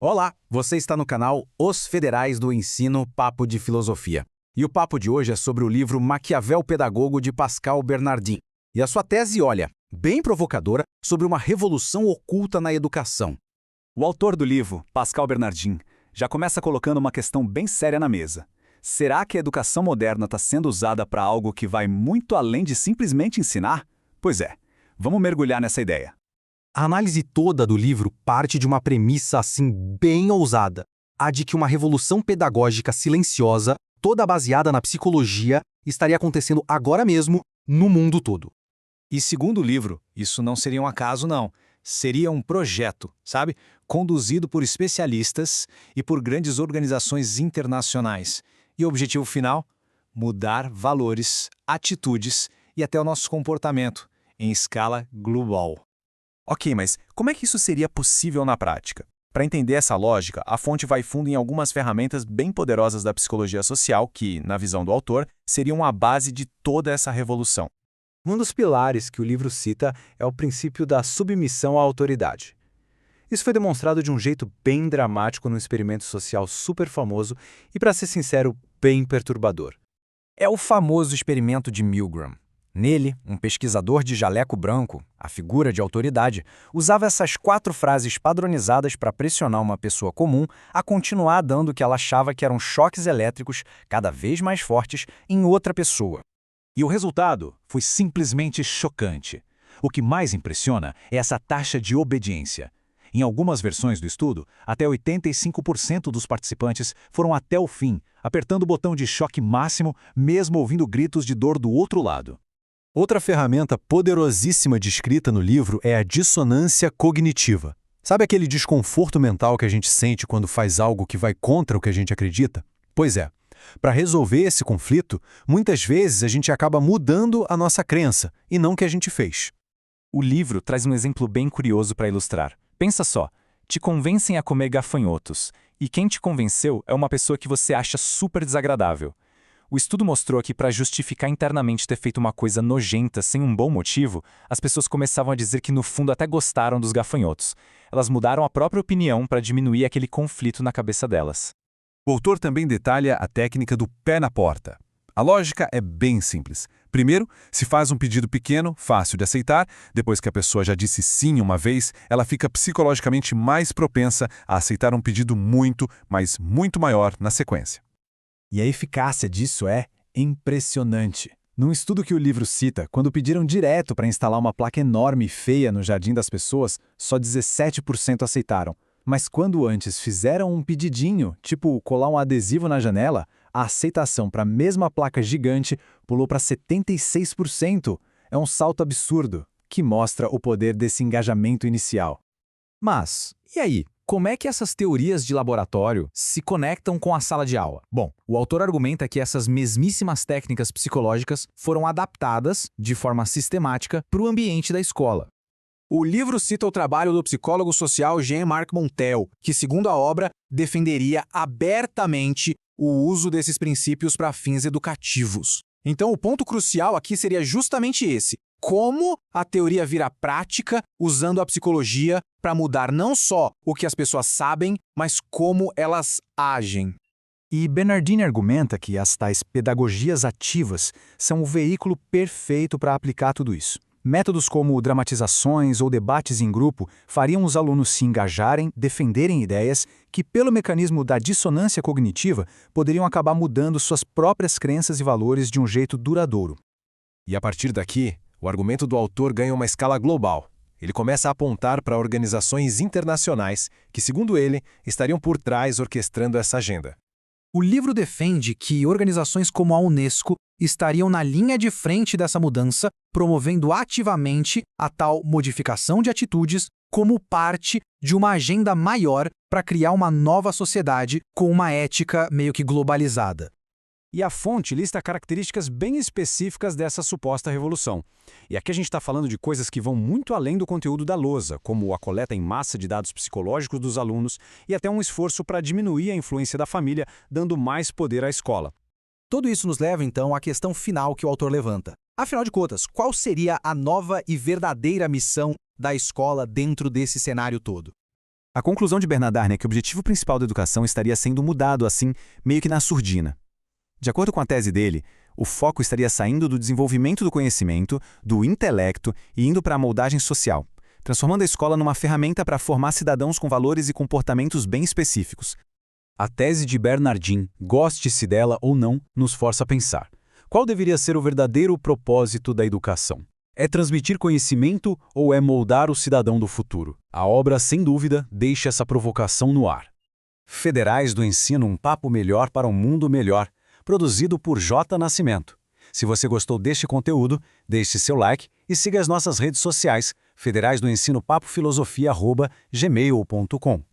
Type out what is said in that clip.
Olá, você está no canal Os Federais do Ensino Papo de Filosofia. E o papo de hoje é sobre o livro Maquiavel Pedagogo de Pascal Bernardin. E a sua tese, olha, bem provocadora, sobre uma revolução oculta na educação. O autor do livro, Pascal Bernardin, já começa colocando uma questão bem séria na mesa. Será que a educação moderna está sendo usada para algo que vai muito além de simplesmente ensinar? Pois é, vamos mergulhar nessa ideia. A análise toda do livro parte de uma premissa assim bem ousada, a de que uma revolução pedagógica silenciosa, toda baseada na psicologia, estaria acontecendo agora mesmo no mundo todo. E segundo o livro, isso não seria um acaso não, seria um projeto, sabe? Conduzido por especialistas e por grandes organizações internacionais. E o objetivo final? Mudar valores, atitudes e até o nosso comportamento em escala global. Ok, mas como é que isso seria possível na prática? Para entender essa lógica, a fonte vai fundo em algumas ferramentas bem poderosas da psicologia social que, na visão do autor, seriam a base de toda essa revolução. Um dos pilares que o livro cita é o princípio da submissão à autoridade. Isso foi demonstrado de um jeito bem dramático num experimento social super famoso e, para ser sincero, bem perturbador. É o famoso experimento de Milgram. Nele, um pesquisador de jaleco branco, a figura de autoridade, usava essas 4 frases padronizadas para pressionar uma pessoa comum a continuar dando o que ela achava que eram choques elétricos cada vez mais fortes em outra pessoa. E o resultado foi simplesmente chocante. O que mais impressiona é essa taxa de obediência. Em algumas versões do estudo, até 85% dos participantes foram até o fim, apertando o botão de choque máximo, mesmo ouvindo gritos de dor do outro lado. Outra ferramenta poderosíssima descrita no livro é a dissonância cognitiva. Sabe aquele desconforto mental que a gente sente quando faz algo que vai contra o que a gente acredita? Pois é, para resolver esse conflito, muitas vezes a gente acaba mudando a nossa crença e não o que a gente fez. O livro traz um exemplo bem curioso para ilustrar. Pensa só, te convencem a comer gafanhotos, e quem te convenceu é uma pessoa que você acha super desagradável. O estudo mostrou que para justificar internamente ter feito uma coisa nojenta sem um bom motivo, as pessoas começavam a dizer que no fundo até gostaram dos gafanhotos. Elas mudaram a própria opinião para diminuir aquele conflito na cabeça delas. O autor também detalha a técnica do pé na porta. A lógica é bem simples. Primeiro, se faz um pedido pequeno, fácil de aceitar, depois que a pessoa já disse sim uma vez, ela fica psicologicamente mais propensa a aceitar um pedido muito, mas muito maior na sequência. E a eficácia disso é impressionante. Num estudo que o livro cita, quando pediram direto para instalar uma placa enorme e feia no jardim das pessoas, só 17% aceitaram. Mas quando antes fizeram um pedidinho, tipo colar um adesivo na janela, a aceitação para a mesma placa gigante pulou para 76%. É um salto absurdo, que mostra o poder desse engajamento inicial. Mas, e aí? Como é que essas teorias de laboratório se conectam com a sala de aula? Bom, o autor argumenta que essas mesmíssimas técnicas psicológicas foram adaptadas, de forma sistemática, para o ambiente da escola. O livro cita o trabalho do psicólogo social Jean-Marc Montel, que, segundo a obra, defenderia abertamente o uso desses princípios para fins educativos. Então, o ponto crucial aqui seria justamente esse: como a teoria vira prática usando a psicologia para mudar não só o que as pessoas sabem, mas como elas agem. E Bernardin argumenta que as tais pedagogias ativas são o veículo perfeito para aplicar tudo isso. Métodos como dramatizações ou debates em grupo fariam os alunos se engajarem, defenderem ideias que, pelo mecanismo da dissonância cognitiva, poderiam acabar mudando suas próprias crenças e valores de um jeito duradouro. E a partir daqui, o argumento do autor ganha uma escala global. Ele começa a apontar para organizações internacionais que, segundo ele, estariam por trás orquestrando essa agenda. O livro defende que organizações como a Unesco estariam na linha de frente dessa mudança, promovendo ativamente a tal modificação de atitudes como parte de uma agenda maior para criar uma nova sociedade com uma ética meio que globalizada. E a fonte lista características bem específicas dessa suposta revolução. E aqui a gente está falando de coisas que vão muito além do conteúdo da lousa, como a coleta em massa de dados psicológicos dos alunos e até um esforço para diminuir a influência da família, dando mais poder à escola. Tudo isso nos leva, então, à questão final que o autor levanta. Afinal de contas, qual seria a nova e verdadeira missão da escola dentro desse cenário todo? A conclusão de Bernard é que o objetivo principal da educação estaria sendo mudado assim, meio que na surdina. De acordo com a tese dele, o foco estaria saindo do desenvolvimento do conhecimento, do intelecto e indo para a moldagem social, transformando a escola numa ferramenta para formar cidadãos com valores e comportamentos bem específicos. A tese de Bernardin, goste-se dela ou não, nos força a pensar. Qual deveria ser o verdadeiro propósito da educação? É transmitir conhecimento ou é moldar o cidadão do futuro? A obra, sem dúvida, deixa essa provocação no ar. Federais do Ensino, um papo melhor para um mundo melhor. Produzido por J. Nascimento. Se você gostou deste conteúdo, deixe seu like e siga as nossas redes sociais, Federais do Ensino Papo Filosofia @gmail.com.